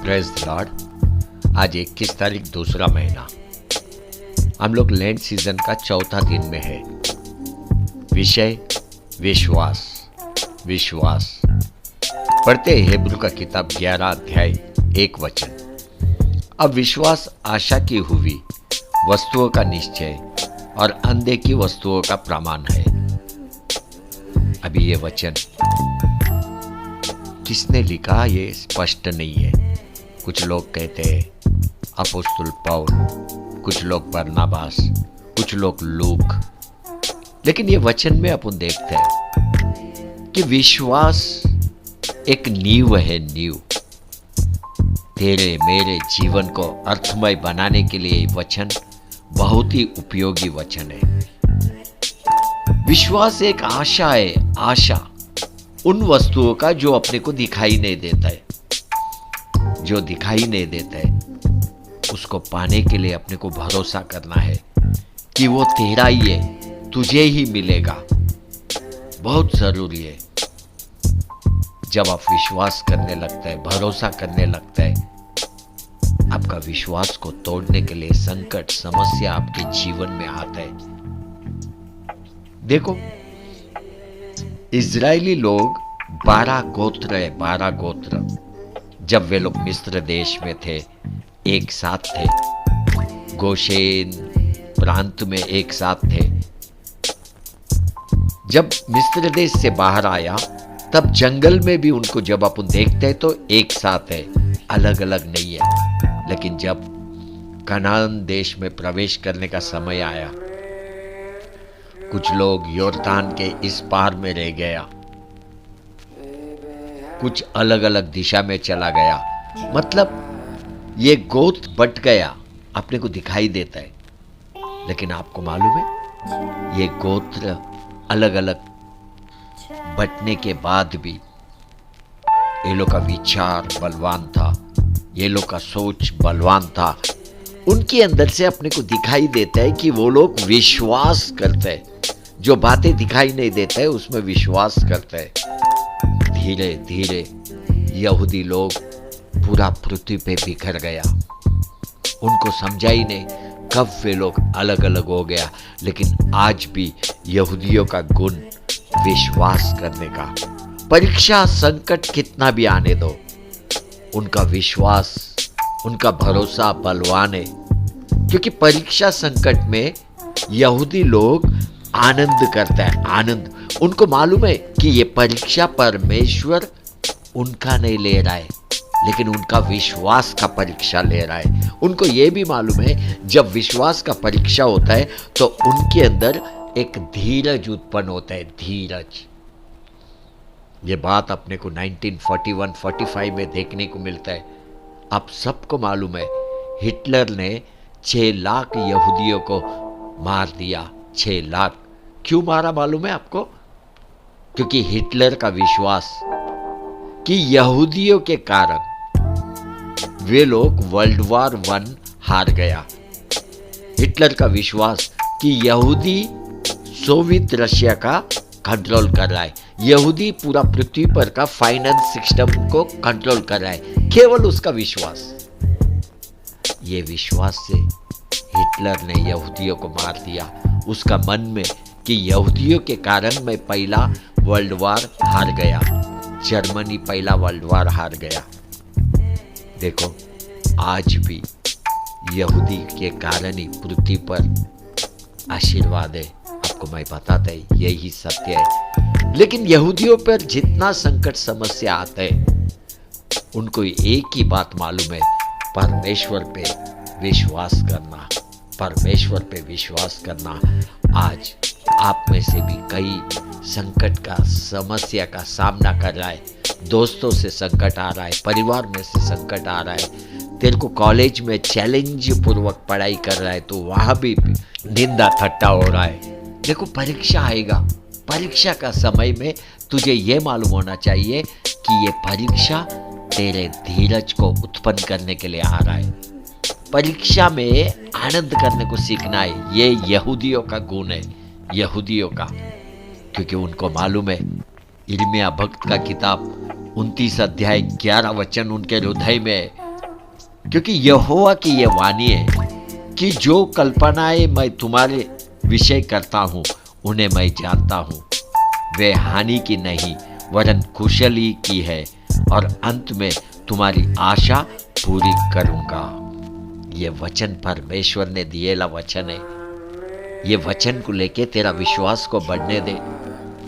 Praise the Lord. आज 21 तारीख दूसरा महीना, हम लोग लैंड सीजन का चौथा दिन में है। विषय विश्वास। विश्वास पढ़ते हिब्रू का किताब 11 अध्याय 1 वचन। अब विश्वास आशा की हुई वस्तुओं का निश्चय और अंधे की वस्तुओं का प्रमाण है। अभी ये वचन किसने लिखा ये स्पष्ट नहीं है। कुछ लोग कहते हैं अपोस्तल पौल, कुछ लोग बरनबास, कुछ लोग लूक। लेकिन ये वचन में अपन देखते हैं कि विश्वास एक नींव है। नींव तेरे मेरे जीवन को अर्थमय बनाने के लिए ये वचन बहुत ही उपयोगी वचन है। विश्वास एक आशा है। आशा उन वस्तुओं का जो अपने को दिखाई नहीं देता है। जो दिखाई नहीं देता है उसको पाने के लिए अपने को भरोसा करना है कि वो तेरा ही है, तुझे ही मिलेगा। बहुत जरूरी है। जब आप विश्वास करने लगता है, भरोसा करने लगता है, आपका विश्वास को तोड़ने के लिए संकट समस्या आपके जीवन में आता है। देखो, इजरायली लोग 12 गोत्र है। 12 गोत्र जब वे लोग मिस्र देश में थे, एक साथ थे, गोशेन प्रांत में एक साथ थे। जब मिस्र देश से बाहर आया तब जंगल में भी उनको जब अपन देखते हैं तो एक साथ है, अलग अलग नहीं है। लेकिन जब कनान देश में प्रवेश करने का समय आया, कुछ लोग योर्दान के इस पार में रह गया, कुछ अलग अलग दिशा में चला गया। मतलब ये गोत्र बट गया, अपने को दिखाई देता है। लेकिन आपको मालूम है ये गोत्र अलग अलग बटने के बाद भी ये लोग का विचार बलवान था, ये लोग का सोच बलवान था। उनके अंदर से अपने को दिखाई देता है कि वो लोग विश्वास करते हैं। जो बातें दिखाई नहीं देता है उसमें विश्वास करते हैं। धीरे धीरे यहूदी लोग पूरा पृथ्वी पे बिखर गया। उनको समझा ही नहीं कब वे लोग अलग अलग हो गया। लेकिन आज भी यहूदियों का गुण विश्वास करने का। परीक्षा संकट कितना भी आने दो, उनका विश्वास, उनका भरोसा बलवान है। क्योंकि परीक्षा संकट में यहूदी लोग आनंद करता है। आनंद, उनको मालूम है कि ये परीक्षा परमेश्वर उनका नहीं ले रहा है, लेकिन उनका विश्वास का परीक्षा ले रहा है। उनको ये भी मालूम है जब विश्वास का परीक्षा होता है तो उनके अंदर एक धीरज उत्पन्न होता है। धीरज, ये बात अपने को 1941-45 में देखने को मिलता है। आप सबको मालूम है हिटलर ने 6 लाख यहूदियों को मार दिया। 6 लाख क्यों मारा मालूम है आपको? क्योंकि हिटलर का विश्वास कि यहूदियों के कारण वे लोग वर्ल्ड वॉर 1 हार गया। हिटलर का विश्वास कि यहूदी सोवियत रशिया का कंट्रोल कर रहा है, यहूदी पूरा पृथ्वी पर का फाइनेंस सिस्टम को कंट्रोल कर रहा है, केवल उसका विश्वास। ये विश्वास से हिटलर ने यहूदियों को मार दिया। उसका मन में कि यहूदियों के कारण मैं पहला वर्ल्ड वॉर हार गया, जर्मनी पहला वर्ल्ड वॉर हार गया। देखो, आज भी यहूदी के कारण ही पृथ्वी पर आशीर्वाद है। आपको मैं बताता है यही सत्य है। लेकिन यहूदियों पर जितना संकट समस्या आता है, उनको एक ही बात मालूम है, परमेश्वर पे विश्वास करना, परमेश्वर पे विश्वास करना। आज आप में से भी कई संकट का समस्या का सामना कर रहा है। दोस्तों से संकट आ रहा है, परिवार में से संकट आ रहा है, तेरे को कॉलेज में चैलेंज पूर्वक पढ़ाई कर रहा है तो वहां भी निंदा ठट्टा हो रहा है। देखो, परीक्षा आएगा। परीक्षा का समय में तुझे ये मालूम होना चाहिए कि ये परीक्षा तेरे धीरज को उत्पन्न करने के लिए आ रहा है। परीक्षा में आनंद करने को सीखना है। ये यहूदियों का गुण है, यहूदियों का। क्योंकि उनको मालूम है, यिर्मयाह भक्त का किताब 29 अध्याय 11 वचन उनके हृदय में क्योंकि यहोवा की ये वाणी है कि जो कल्पनाएं मैं तुम्हारे विषय करता हूं उन्हें मैं जानता हूं, वे हानि की नहीं वरन कुशली की है, और अंत में तुम्हारी आशा पूरी करूंगा। ये वचन परमेश्वर ने दिएला वचन है। ये वचन को लेके तेरा विश्वास को बढ़ने दे,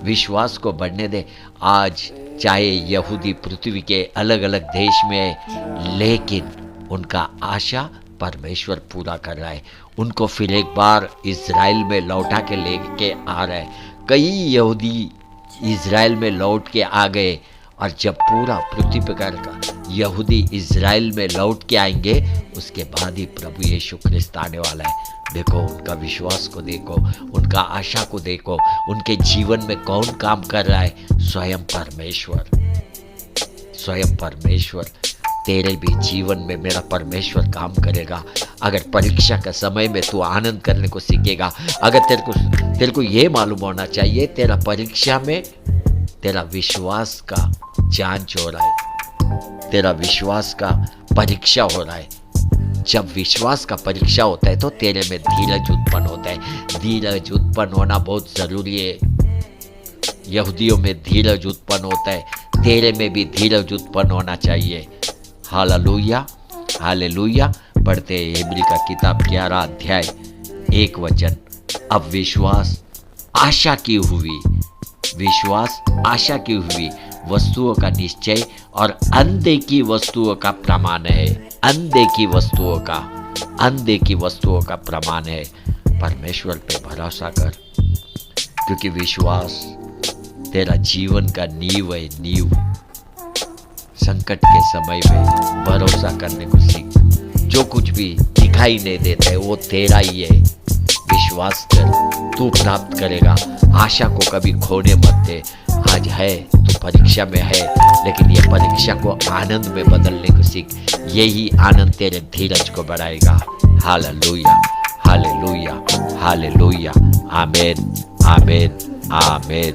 विश्वास को बढ़ने दे। आज चाहे यहूदी पृथ्वी के अलग अलग देश में है, लेकिन उनका आशा परमेश्वर पूरा कर रहा है। उनको फिर एक बार इज़राइल में लौटा के लेके आ रहा है। कई यहूदी इज़राइल में लौट के आ गए, और जब पूरा पृथ्वी पर का यहूदी इज़राइल में लौट के आएंगे, उसके बाद ही प्रभु यीशु ख्रिस्त आने वाला है। देखो उनका विश्वास को देखो, उनका आशा को देखो, उनके जीवन में कौन काम कर रहा है? स्वयं परमेश्वर, स्वयं परमेश्वर। तेरे भी जीवन में मेरा परमेश्वर काम करेगा। अगर परीक्षा का समय में तू आनंद करने को सीखेगा, अगर तेरे को ये मालूम होना चाहिए तेरा परीक्षा में तेरा विश्वास का जांच हो रहा है, तेरा विश्वास का परीक्षा हो रहा है। जब विश्वास का परीक्षा होता है तो तेरे में धीरज उत्पन्न होता है। धीरज उत्पन्न होना बहुत जरूरी है। यहूदियों में धीरज उत्पन्न होता है, तेरे में भी धीरज उत्पन्न होना चाहिए। Hallelujah, hallelujah. पढ़ते हैं इब्री का किताब 11 अध्याय 1 वचन। अब विश्वास आशा की हुई, विश्वास आशा की हुई वस्तुओं का निश्चय और अनदेखी वस्तुओं का प्रमाण है। अनदेखी वस्तुओं का, अनदेखी वस्तुओं का प्रमाण है। परमेश्वर पे भरोसा कर, क्योंकि विश्वास तेरा जीवन का नींव है, नींव। संकट के समय में भरोसा करने को सीख। जो कुछ भी दिखाई नहीं देता है वो तेरा ही है। विश्वास कर, तू प्राप्त करेगा। आशा को कभी खोने मत दे। आज है तो परीक्षा में है, लेकिन ये परीक्षा को आनंद में बदलने को सीख। यही आनंद तेरे धीरज को बढ़ाएगा। Hallelujah, hallelujah, hallelujah. आमीन, आमीन, आमीन।